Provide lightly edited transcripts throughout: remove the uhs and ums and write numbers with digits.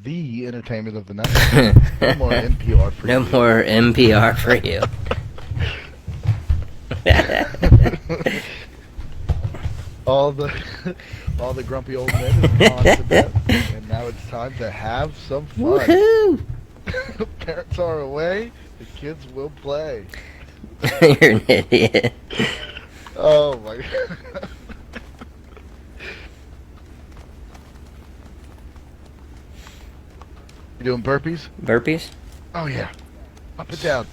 the entertainment of the night. No more NPR for No you. more NPR for you. all the grumpy old men have gone to bed, and now it's time to have some fun. Woohoo! Parents are away, the kids will play. You're an idiot. Oh my god. You doing burpees? Burpees? Oh yeah. Up and down.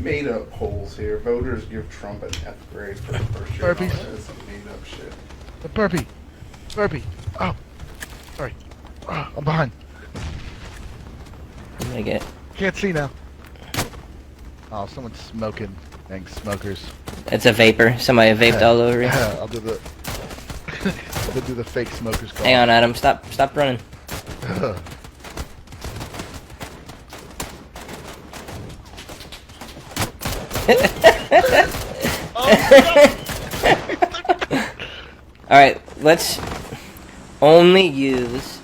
Made up polls here. Voters give Trump an F grade for the first year. Burpees. That is some made up shit. The burpee. Burpee. Oh. Sorry. Oh, I'm behind. I'm gonna get. Can't see now. Oh, someone's smoking. Dang smokers. It's a vapor. Somebody vaped all over you. I'll do the I'll do the fake smokers call. Hang on, Adam. Stop running. Alright, let's only use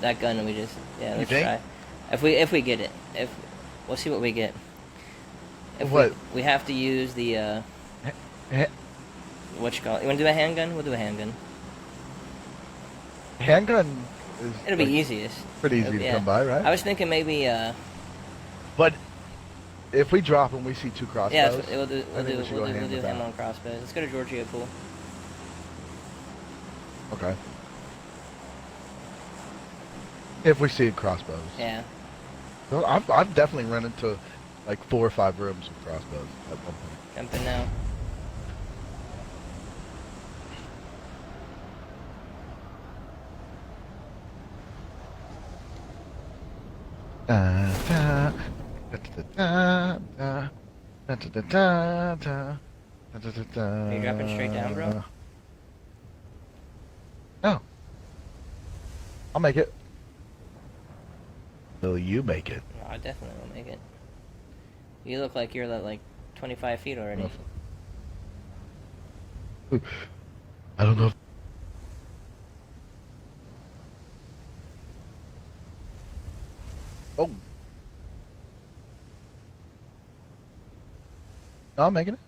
that gun we just let's try. If we get it. We'll see what we get. If what? We have to use the what you call it? You wanna do a handgun? We'll do a handgun. Handgun is It'll be easiest. pretty easy to come by, right? I was thinking maybe But if we drop and we see two crossbows, yeah, we'll do with that. him on crossbows. Let's go to Georgia Pool. Okay. If we see crossbows. Yeah. Well, I've definitely run into like 4 or 5 rooms with crossbows at one point. Jumping now. Are you dropping straight down, bro? No. I'll make it. Will you make it? No, I definitely will make it. You look like you're at like 25 feet already. I don't know if... Oh. No, I'm making it.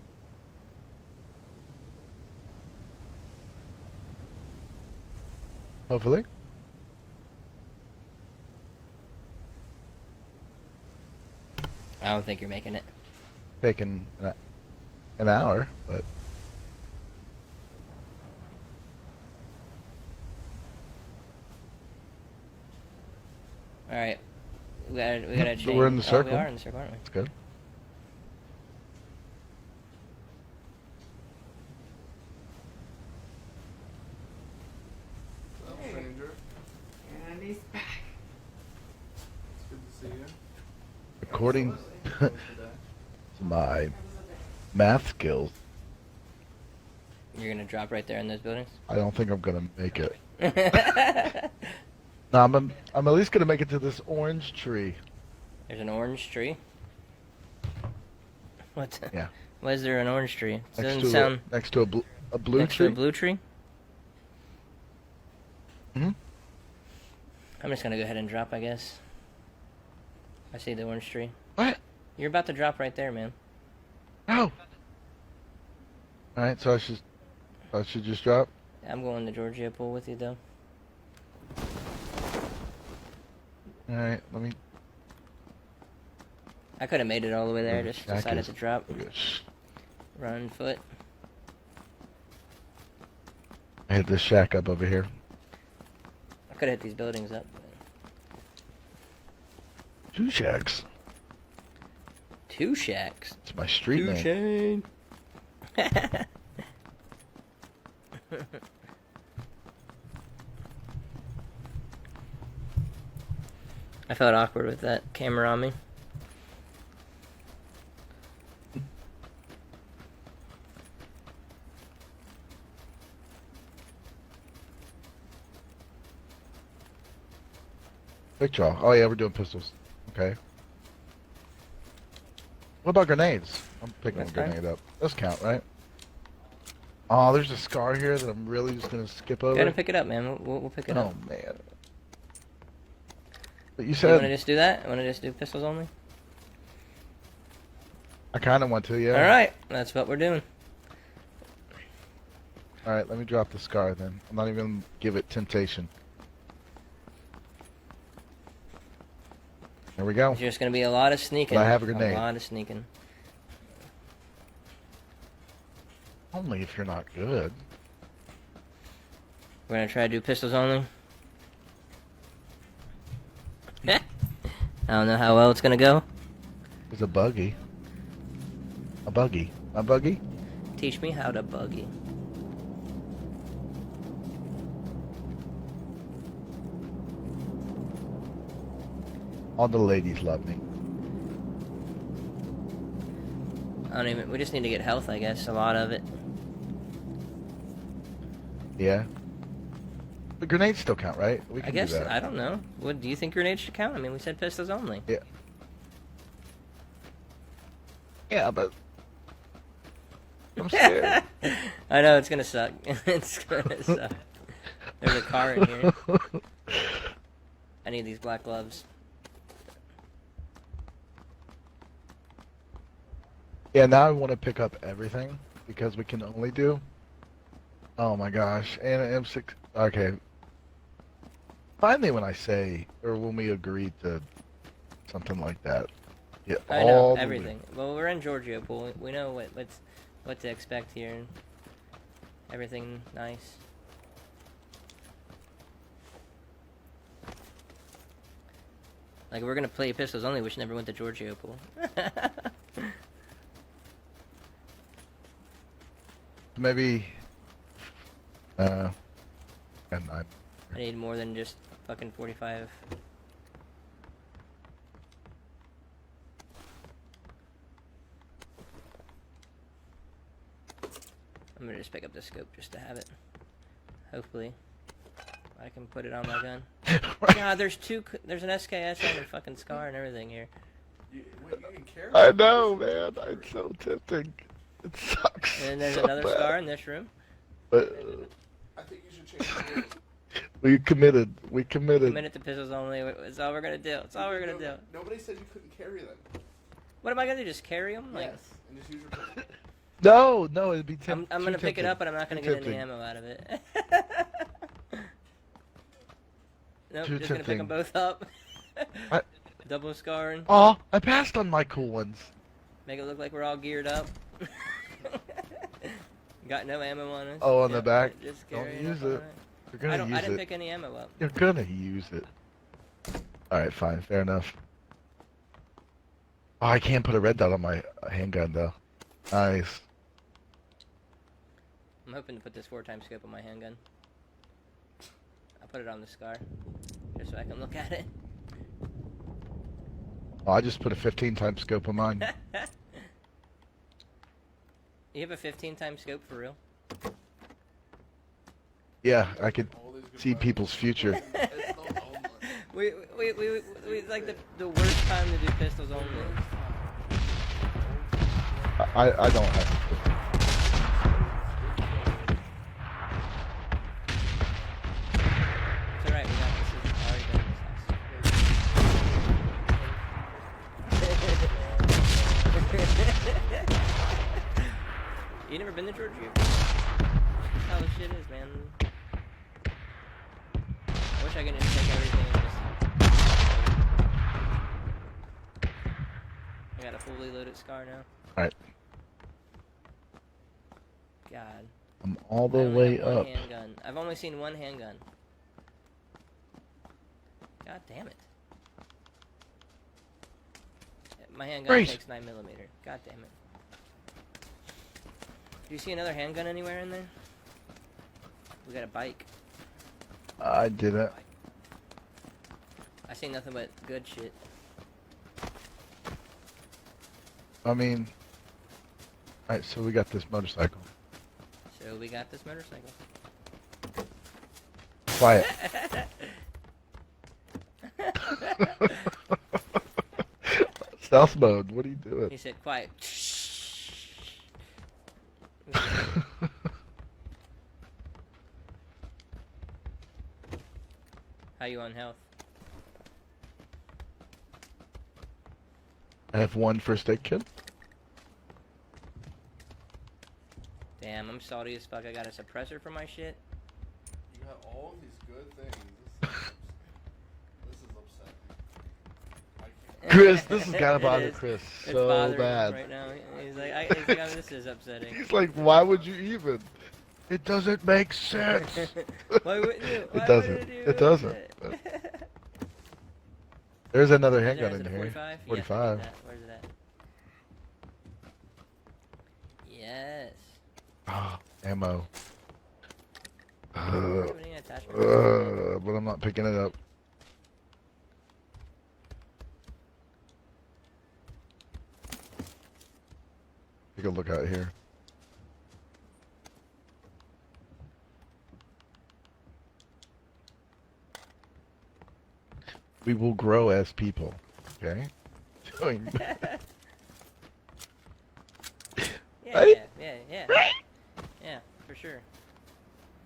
Hopefully. I don't think you're making it. Taking an hour, but... Alright. We gotta change. We're in the circle. Oh, we are in the circle, aren't we? That's good. Stranger. And he's back. It's good to see you. According to my math skills, You're gonna drop right there in those buildings? I don't think I'm gonna make it. No, I'm at least gonna make it to this orange tree. There's an orange tree? What? Yeah. Why is there an orange tree? It Next doesn't to sound... next to a blue next tree. to a blue tree? Hmm. I'm just gonna go ahead and drop, I guess. I see the orange tree. What? You're about to drop right there, man. No. All right, so I should just drop. I'm going to Georgia Pool with you, though. All right, let me. I could have made it all the way there, just Shack decided is- to drop. look at this. Run foot. I hit this shack up over here. I could have hit these buildings up. 2 shacks. 2 shacks. It's my street name. Shane. I felt awkward with that camera on me. Quick draw. Oh yeah, we're doing pistols. Okay. What about grenades? I'm picking That's a fine. grenade up. Those count, right? Oh, there's a scar here that I'm really just gonna skip over. Go ahead and pick it up, man. We'll pick it up. Oh man. But you You said want to just do that? Want to just do pistols only? I kind of want to, yeah. All right, that's what we're doing. All right, let me drop the scar then. I'm not even gonna give it temptation. There we go. There's just gonna be a lot of sneaking. But I have a grenade. A lot of sneaking. Only if you're not good. We're gonna try to do pistols only. I don't know how well it's gonna go. There's a buggy. A buggy. A buggy? Teach me how to buggy. All the ladies love me. I don't even. We just need to get health, I guess. A lot of it. Yeah. The grenades still count, right? We I can guess. do that. I don't know. What do you think grenades should count? I mean, we said pistols only. Yeah. Yeah, but I'm scared. I know it's gonna suck. It's gonna suck. There's a car in here. I need these black gloves. Yeah, now I want to pick up everything because we can only do. Oh my gosh, and an M6. Okay. Finally, when I say or when we agree to something like that, yeah, I all know the everything. Well, we're in Georgia pool. We know what to expect here. Everything nice. Like we're gonna play pistols only, which never went to Giorgio pool. Maybe. And I. I need more than just fucking 45. I'm gonna just pick up the scope just to have it. Hopefully, I can put it on my gun. God, there's there's an SKS and a fucking scar and everything here. You can carry I know, man. It's so tempting. It sucks. And there's so another bad. scar in this room. But I think you should change the rules. we committed. We committed. Committed to pistols only. It's all we're gonna do. It's all we're gonna do. Nobody said you couldn't carry them. What am I gonna do? Just carry them? Like, Yes, and just use your pistol. No, it'd be I'm gonna pick it up, but I'm not gonna get any tempting. ammo out of it. Nope, Too just gonna pick them tempting. both up. I- Double scarring. Oh, I passed on my cool ones. Make it look like we're all geared up. Got no ammo on us. Oh, on the back? Just Don't carrying use up on it. You're gonna use I didn't it. pick any ammo up. You're gonna use it. Alright, fine. Fair enough. Oh, I can't put a red dot on my handgun, though. Nice. I'm hoping to put this 4x scope on my handgun. I'll put it on the scar, just so I can look at it. Oh, I just put a 15-time scope on mine. You have a 15x scope for real? Yeah, I could All these good see weapons. people's future. Pistols only. We like the worst time to do pistols only. I don't have to. It's alright, we got this. We've already done this house. You never been to Georgia? That's how the shit is, man. I wish I could just take everything and just... I got a fully loaded scar now. Alright, God. I'm all I the only way have one up. handgun. I've only seen one handgun. God damn it. My handgun Great. takes 9mm. God damn it. Do you see another handgun anywhere in there? We got a bike. I didn't. I see nothing but good shit. I mean... Alright, so we got this motorcycle. So we got this motorcycle. Quiet. Stealth mode, what are you doing? He said quiet. How you on health? I have one first aid kit. Damn, I'm salty as fuck. I got a suppressor for my shit. You got all these good things. This is upsetting. I can't. Chris, this has gotta It bother is. Chris It's so bothering him bad. right now. He's like, oh, this is upsetting. He's like, why would you even? It doesn't make sense. Why wouldn't you? Why It doesn't. wouldn't you? It doesn't. There's another Is handgun it in a here. 45? 45. Yes, where's it at? Yes. Ah, ammo. Do you have any attachments? But I'm not picking it up. Take a look out here. We will grow as people. Okay? Doing Yeah, Right? yeah. Yeah, for sure.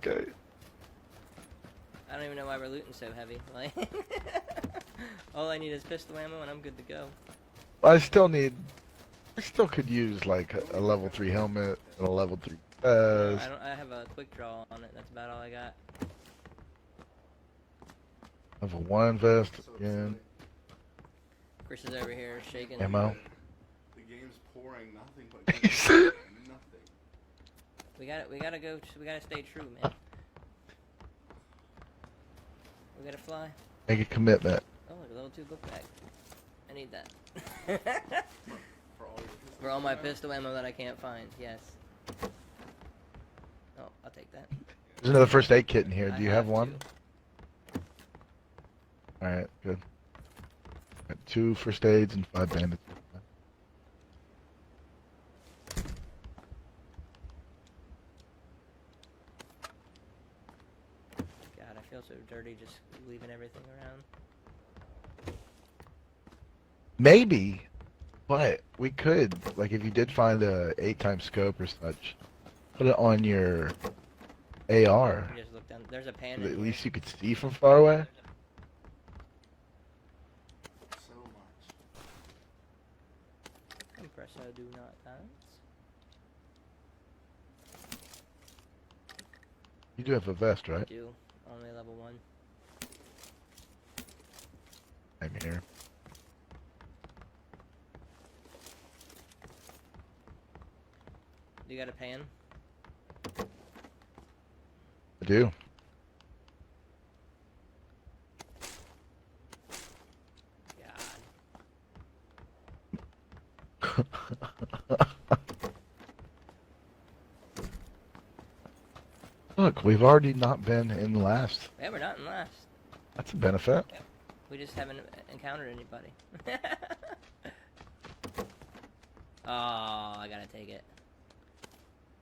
okay. I don't even know why we're looting so heavy. Like, all I need is pistol ammo and I'm good to go. I still could use like a level 3 helmet and a level 3 vest. I have a quick draw on it. That's about all I got. Level 1 vest So again. Chris is over here shaking. Ammo. The game's pouring nothing but nothing. We gotta go. We gotta stay true, man. We gotta fly. Make a commitment. Oh, look, a level 2 book bag. I need that. For all your For all my pistol ammo that I can't find, yes. Oh, I'll take that. There's another first aid kit in here. I Do you have to. one? Alright, good. Got 2 first aids and 5 bandages. God, I feel so dirty just leaving everything around. Maybe, but we could, like if you did find a 8x scope or such, put it on your AR. You just look down. There's a pan. So that in at here. least you could see from far away. So much. Compressor do not dance. You do have a vest, right? Do only level 1. I'm here. You got a pan? I do. God. Look, we've already not been in last. Yeah, we're not in last. That's a benefit. We just haven't encountered anybody. Oh, I gotta take it.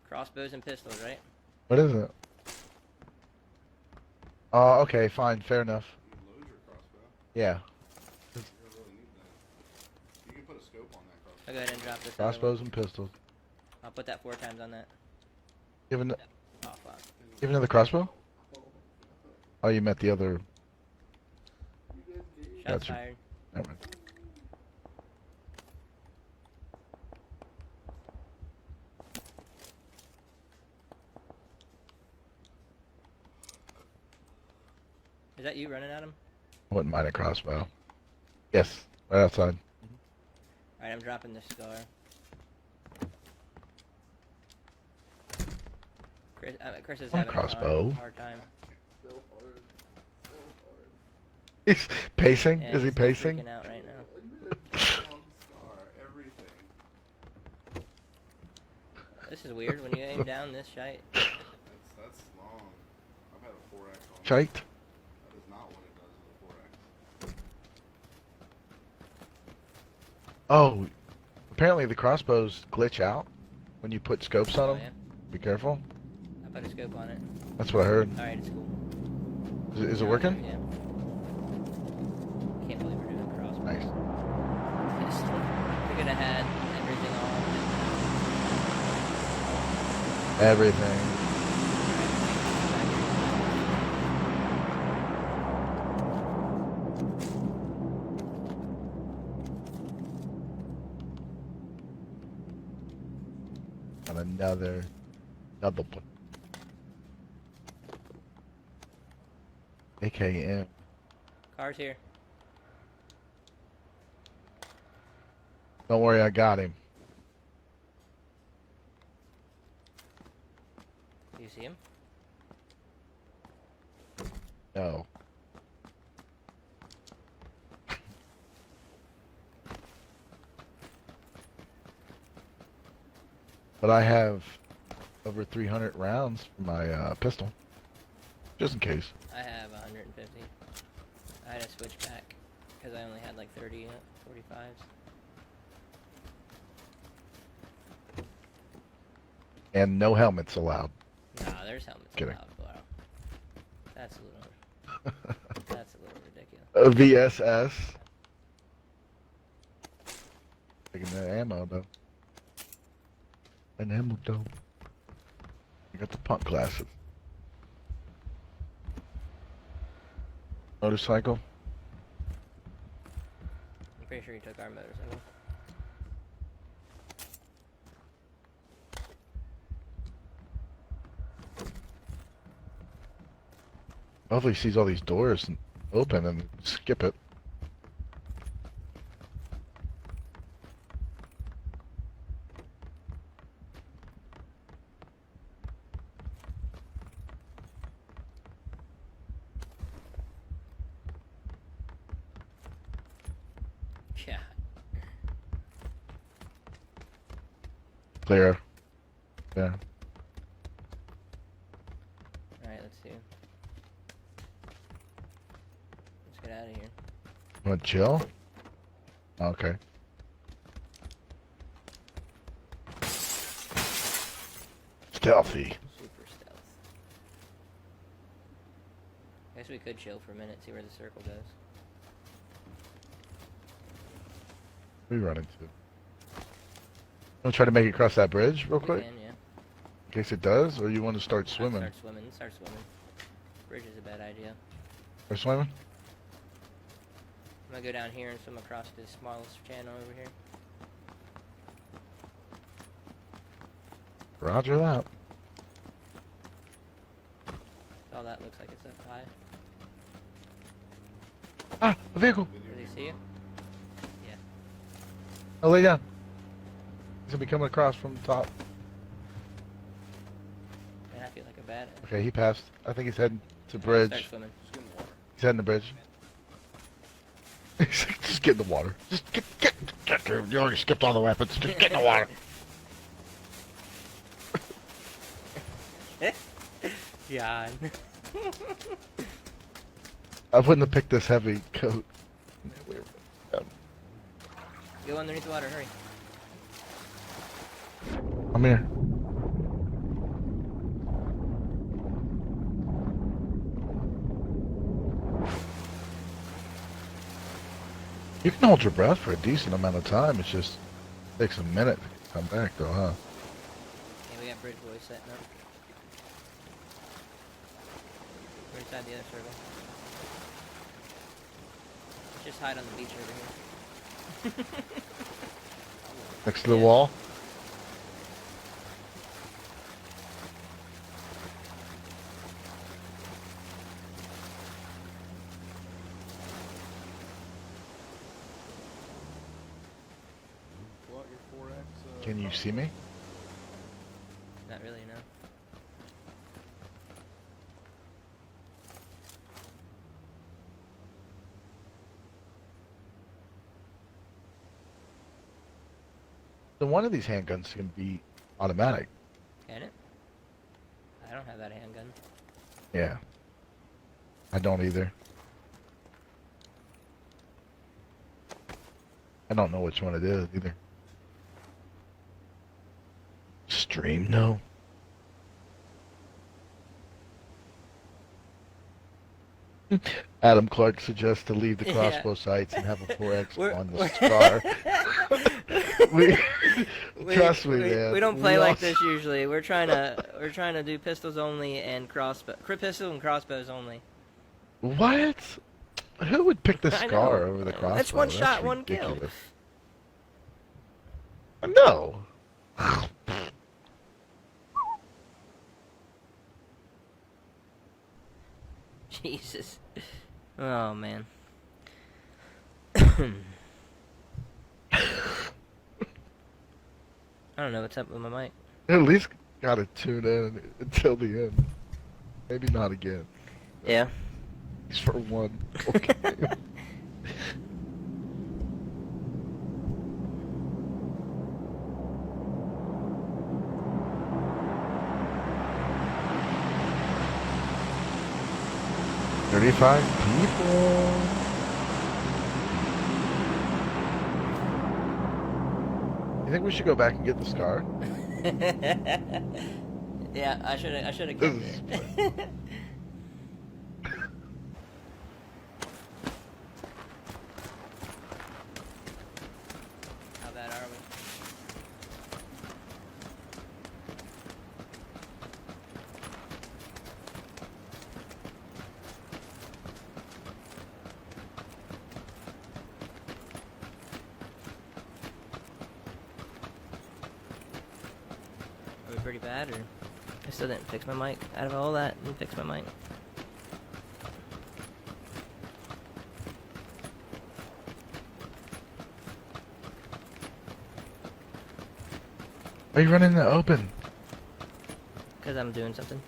Crossbows and pistols, right? What is it? Oh, okay, fine, fair enough. You load your crossbow. Yeah. You don't really need that. You can put a scope on that crossbow. I'll go ahead and drop this. other Crossbows one. and pistols. I'll put that 4 times on that. You have, Oh, fuck. you have another crossbow? Oh, you meant the other. Shots Gotcha. fired. Never mind. Is that you running at him? I wouldn't mind a crossbow. Yes, right outside. Alright, I'm dropping this scar. Chris is One having crossbow. a hard time. So hard. So hard. He's pacing? Yeah, Is he he's still pacing? freaking out right now. Scar, everything. This is weird when you aim down this shite. That's long. I've had a 4x on. Shite? That is not what it does with a 4x. Oh, apparently the crossbows glitch out when you put scopes on Oh, them. yeah. Be careful. I put a scope on it. That's what I heard. Alright, it's cool. Is it working? Yeah. Can't believe we're doing crossbow. Nice. We could have had everything on. Everything. on another one. AKM. Car's here. Don't worry, I got him. Do you see him? No. But I have over 300 rounds for my pistol. Just in case. I have 150. I had to switch back because I only had like 30 45s. And no helmets allowed. Nah, there's helmets Kidding. allowed. Wow. That's a little ridiculous. VSS. Taking the ammo though. An ammo though. You got the punk glasses. Motorcycle. I'm pretty sure he took our motorcycle. Hopefully he sees all these doors open and skip it. Yeah. Clear. Yeah. Alright, let's see. Let's get out of here. Want to chill? Okay. Stealthy. Super stealth. Guess we could chill for a minute, see where the circle goes. Where are you running to? Want to try to make it across that bridge real We quick? can, yeah. In case it does, or you want to start swimming? Start swimming. Start swimming. Bridge is a bad idea. Or swimming? I'm gonna go down here and swim across this smallest channel over here. Roger that. All that looks like it's up high. Ah, a vehicle! Does he see you? Yeah. Oh, lay down. He's gonna be coming across from the top. Man, I feel like a badass. Okay, he passed. I think he's heading to Start bridge. swimming. Just get in the water. He's heading to bridge. He's like, just get in the water. Just get there. You already skipped all the weapons. Just get in the water. John. I wouldn't have picked this heavy coat. Go underneath the water, hurry. I'm here. You can hold your breath for a decent amount of time. It just takes a minute to come back, though, huh? Okay, we got bridge boys setting up. We're inside the other circle. Let's just hide on the beach over here. Next to the Yeah. wall. Pull out your 4X. Can you see me? Not really, no. So one of these handguns can be automatic. Can it? I don't have that handgun. Yeah. I don't either. I don't know which one it is either. Stream, no. Adam Clark suggests to leave the Yeah. crossbow sights and have a 4X We're- on the scar. Trust me, we, man. We don't play like also- this usually. We're trying to do pistols only and pistol and crossbows only. What? Who would pick the I scar know. over the crossbow? That's one shot, one kill. ridiculous. No. Jesus. Oh, man. I don't know what's up with my mic. At least gotta tune in until the end. Maybe not again. Yeah. Just for one. Okay. $35 people. You think we should go back and get the scar? Yeah, I should have kept This is it. How bad are we? Are we pretty bad, or I still didn't fix my mic? Out of all that, didn't fix my mic. Why are you running in the open? Because I'm doing something.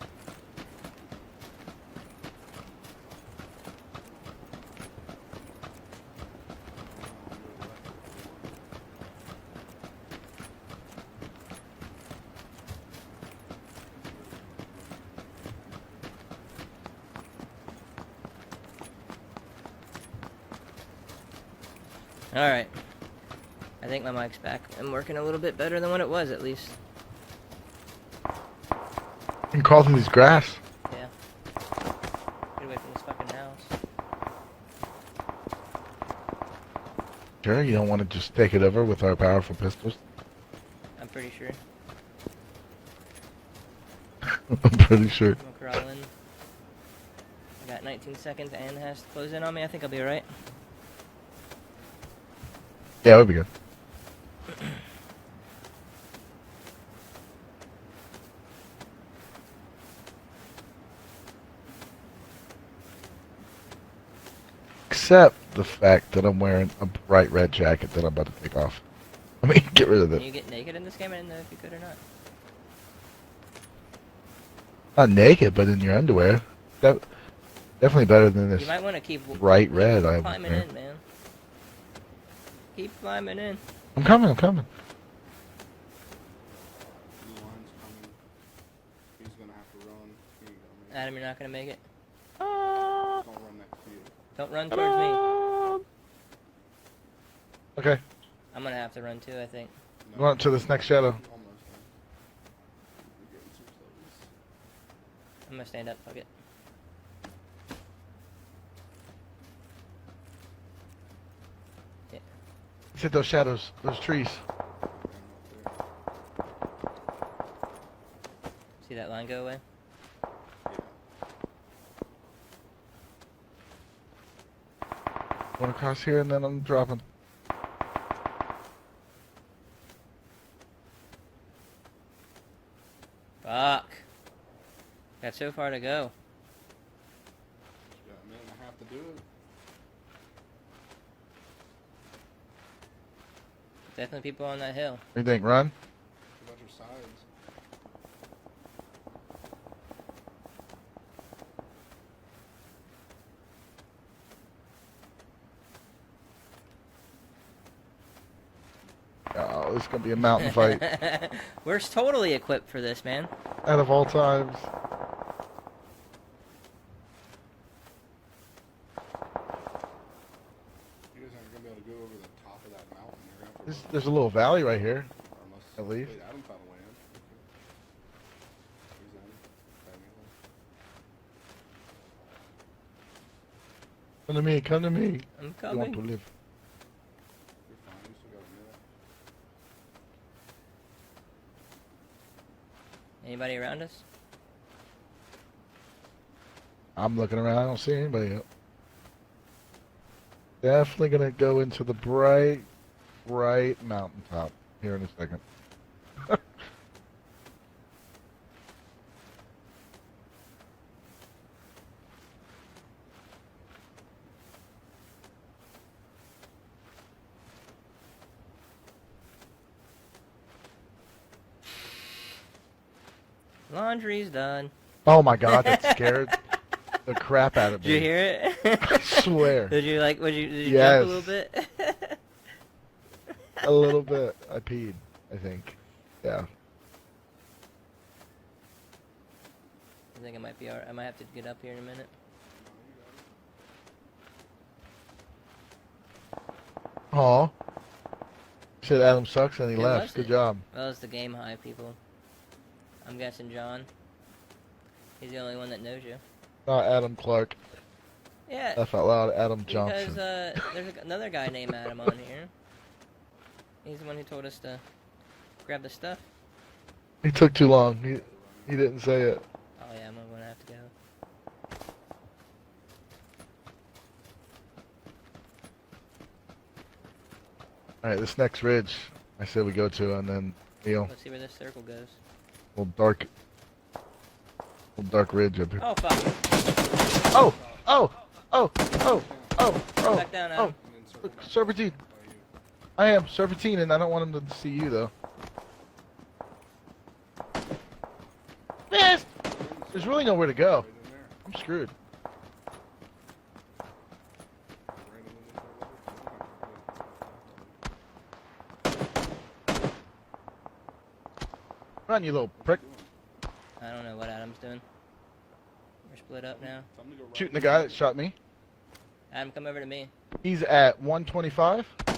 Alright. I think my mic's back and working a little bit better than what it was, at least. You can crawl through these grass. Yeah. Get away from this fucking house. Sure, you don't want to just take it over with our powerful pistols? I'm pretty sure. I'm pretty sure. I'm gonna crawl in. I got 19 seconds and has to close in on me. I think I'll be alright. Yeah, we'll be good. Except the fact that I'm wearing a bright red jacket that I'm about to take off. I mean, get rid of Can it. you get naked in this game? I didn't know if you could or not. Not naked, but in your underwear. Definitely better than You this might want to keep bright red I climbing wear. in, man. Keep climbing in. I'm coming, I'm coming. The line's coming. He's gonna have to run. He ain't gonna make it. Adam, you're not gonna make it. Don't run next to you. Don't run towards me. Okay, I'm gonna have to run too, I think. go on to this next shadow. Almost done. You're getting too close. I'm gonna stand up, fuck it. Yeah. Let's hit those shadows, those trees. I'm up there. See that line go away? Yeah. Going across here and then I'm dropping. Fuck. Got so far to go. You got a minute and a half to do it. Definitely people on that hill. What do you think, run? What about your sides? Oh, this is gonna be a mountain fight. We're totally equipped for this, man. Out of all times. You guys aren't gonna be able to go over the top of that mountain. You're gonna have to There's a little valley right here. Or unless, at least. Wait, Adam found a way in. Where's Adam? Found me. Come to me, come to me. I'm You want to coming. live. You're fine. You still got a minute. Anybody around us? I'm looking around, I don't see anybody yet. Definitely gonna go into the bright mountaintop here in a second. Laundry's done. Oh my god, that scared the crap out of Did you me. hear I it? swear. Did you like? Did you Yes. jump a little bit? A little bit. I peed, I think. Yeah. I think I might be alright. I might have to get up here in a minute. Aw. Said Adam sucks and he Who left. was Good it? job. Well, it's the game high people. I'm guessing John. He's the only one that knows you. Not Adam Clark. Yeah. Laugh out loud, Adam Because Johnson. there's another guy named Adam on here. He's the one who told us to grab the stuff. He took too long. He didn't say it. Oh yeah, I'm gonna have to go. Alright, this next ridge, I said we go to, and then, Let's see where this circle goes. little dark ridge up here. Oh fuck! Oh! Oh! Oh! Oh! Oh! Oh! Back down, Oh! Adam. And then circle Look, back Serpentine. by you. I am Serpentine, and I don't want him to see you, though. Yes! There's really nowhere to go. Right in there. I'm screwed. Run, you little prick. I don't know what Adam's doing. We're split up now. Time to go right Shooting the guy that shot me. Adam, come over to me. He's at 125. I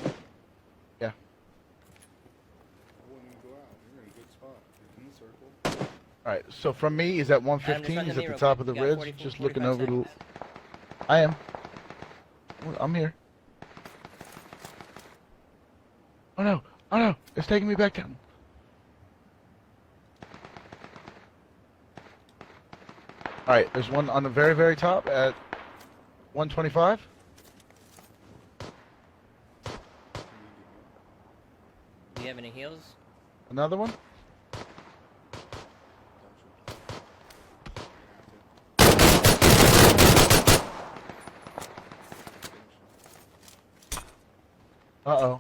wouldn't even go out. You're in a good spot. You're in the circle. Alright, so from me, he's at Adam, 115. just run to He's me at the real top quick. of the You got ridge, 40 just 45 looking over the... seconds. I am. I'm here. Oh no! Oh no! It's taking me back down. Alright, there's one on the very, very top at 125. Do you have any heals? Another one. Uh-oh.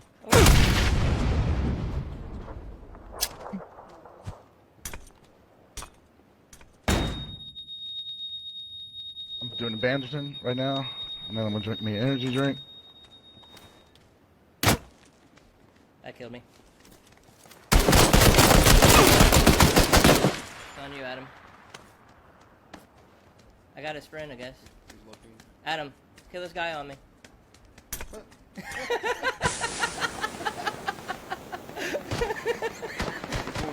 I'm doing a bandaging right now, and then I'm gonna drink me an energy drink. That killed me. It's on you, Adam. I got his friend, I guess. He's looking. Adam, kill this guy on me.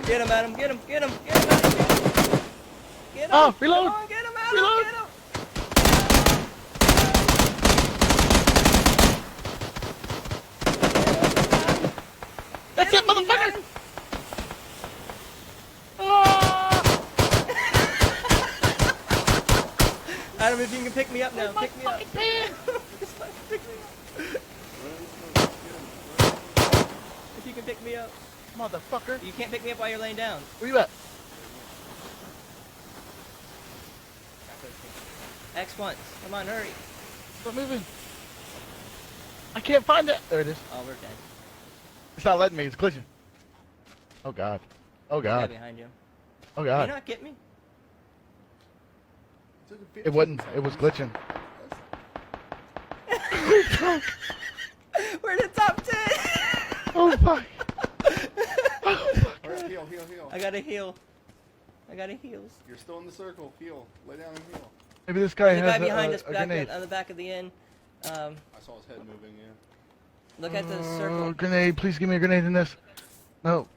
Get him, Adam, get him, get him, get him, Adam, get him. Get him. Oh, reload. Come on, get him, Adam, Reload. get him. That's Get it, him, he's motherfucker! running. Adam, if you can pick me up now, pick me up. Pick me up. If you can pick me up. Motherfucker! You can't pick me up while you're laying down. Where you at? X once. Come on, hurry. Stop moving. I can't find it. There it is. Oh, we're dead. It's not letting me. It's glitching. Oh god. Oh Guy god. behind you. Oh Did you god. not get me? Took a It wasn't. 15 It was seconds. glitching. We're in the top 10. Oh fuck. Alright, heal, heal, heal. I gotta heal. I gotta heals. You're still in the circle. Heal. Lay down and heal. Maybe this guy The guy has behind us, a back grenade. on the back of the inn. I saw his head moving, yeah. Look at the circle. Grenade. Please give me a grenade in this. No.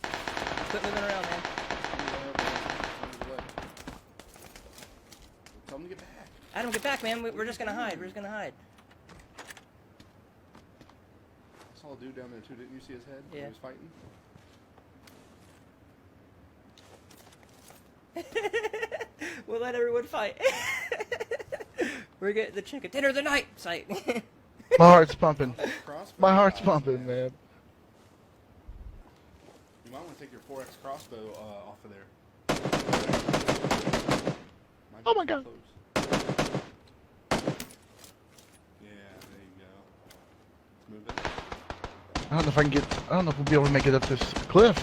Quit moving around, man. Tell him to get back. Adam, get back, man. We're just gonna hide. We're just gonna hide. I saw a dude down there too. Didn't you see his head? when Yeah. He was fighting. We'll let everyone fight. We're getting the chicken dinner of the night site. My heart's pumping. Crossbow. My heart's pumping, man. You might want to take your 4X crossbow off of there. Might Oh be my God. close. Yeah, there you go. Move it. I don't know if I can get. I don't know if we'll be able to make it up this cliff.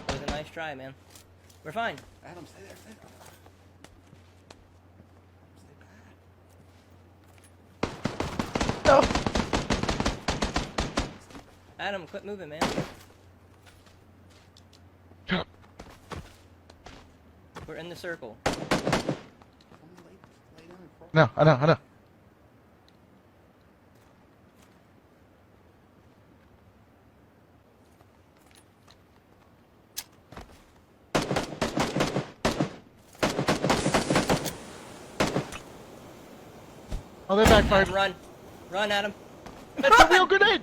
It was a nice try, man. We're fine. Adam, stay there, stay there. No. Adam, quit moving, man. We're in the circle. No, I know. Oh, they backfired. Adam, run. Run, Adam. That's a real grenade.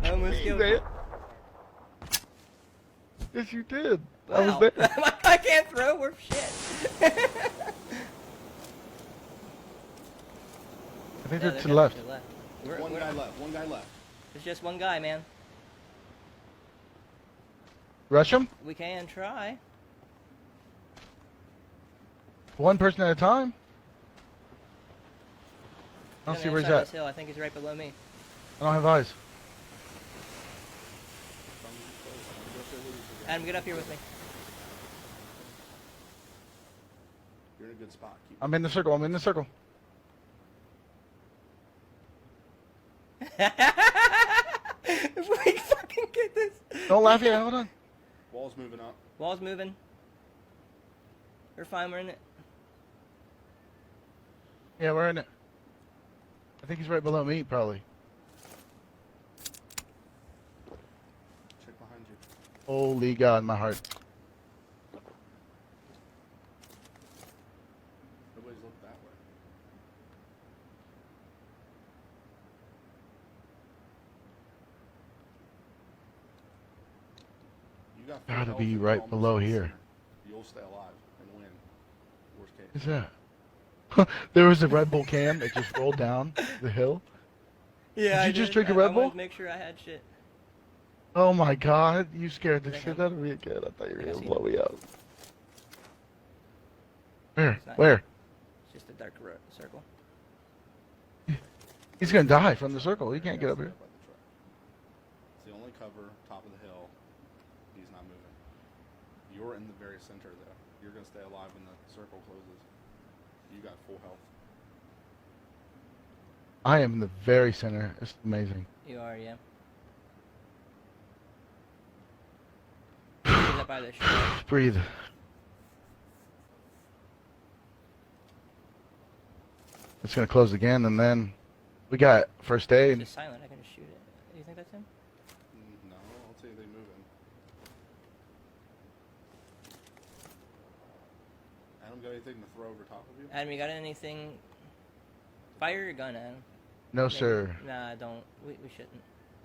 I almost You killed say you. it? Yes, you did. I Wow. was there. I can't throw. We're shit. I think they're to the left. One guy left, one guy left. There's just one guy, man. Rush them? We can try. One person at a time? I don't On see the where he's inside of at. this hill. I think he's right below me. I don't have eyes. Adam, get up here with me. You're in a good spot. Keep I'm in the circle. I'm in the circle. If we fucking get this. Don't laugh yet. Hold on. Wall's moving up. Wall's moving. We're fine. We're in it. Yeah, we're in it. I think he's right below me, probably. Check behind you. Holy God, my heart. Nobody's looked that way. You got full Gotta health be and you're right almost below in the here. center. You'll stay alive and win. Worst case. What's that? There was a Red Bull can that just rolled down the hill. Yeah. Did you just drink a Red I wanted Bull? to make sure I had shit. Oh my God, you scared the Think shit I'm- out of me again. I thought you were I gonna see blow me up. Where? It's not Where? It's just a dark circle. He's gonna die from the circle. He can't get up here. By the truck. It's the only cover, top of the hill. He's not moving. You're in the very center though. You're gonna stay alive when the circle closes. You got full health. I am in the very center. It's amazing. You are, yeah. He's up by the shore. Just breathe. It's gonna close again, and then we got first It's aid. just silent. I can just shoot it. You think that's him? No, I'll tell you they moving. Adam, got anything to throw over top of you? Adam, you got anything? Fire your gun, Adam. No, Maybe. sir. Nah, don't. We shouldn't.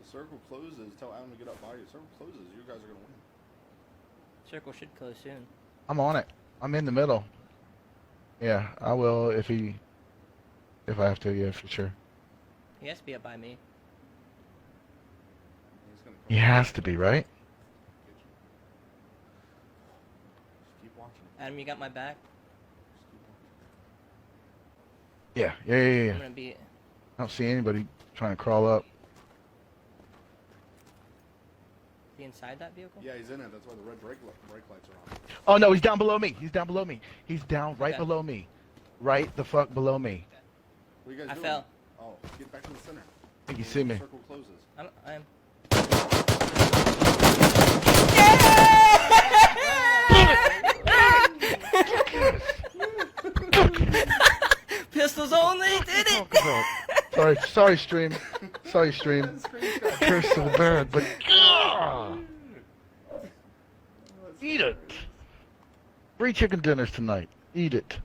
The circle closes. Tell Adam to get up by you. The circle closes. You guys are gonna win. Circle should close soon. I'm on it. I'm in the middle. Yeah, I will if I have to. Yeah, for sure. He has to be up by me. He's gonna He has to be, right? Just keep watching. Adam, you got my back. Just keep watching. Yeah. I'm gonna be. I don't see anybody trying to crawl up. Be inside that vehicle. Yeah, he's in it. That's why the red brake lights are on. Oh no, he's down below me. He's down below me. He's down right Okay. below me. Right the fuck below me. What are you guys I doing? fell. Oh, get back in the center. I think you When see the me. Circle closes. I'm. Pistols only did it. Sorry, stream. Sorry, stream. Curse so bad, but eat it. 3 chicken dinners tonight. Eat it.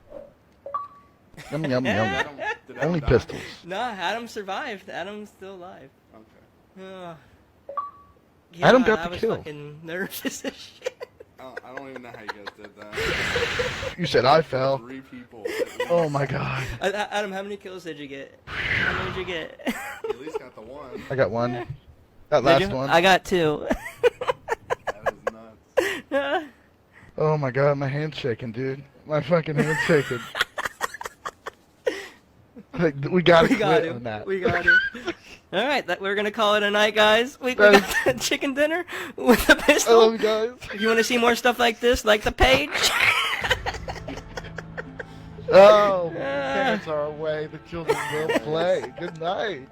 Yum yum yum. Adam, did Adam Only die? pistols. Nah, Adam survived. Adam's still alive. Okay. Ugh. Adam God, got the I was kill. fucking nervous as shit. I don't even know how you guys did that. You said I fell. 3 people. Oh my God. Adam, how many kills did you get? How many did you get? At least got the one. I got one. That Did last you? one. I got 2. That is nuts. Oh my God, my hand's shaking, dude. My fucking hand's shaking. Like, we gotta We got quit him. on that. We got him. All right, we're gonna call it a night, guys. We got chicken dinner with a I pistol. love you guys. If you want to see more stuff like this, like the page. Oh, parents are away. The children will play. Good night.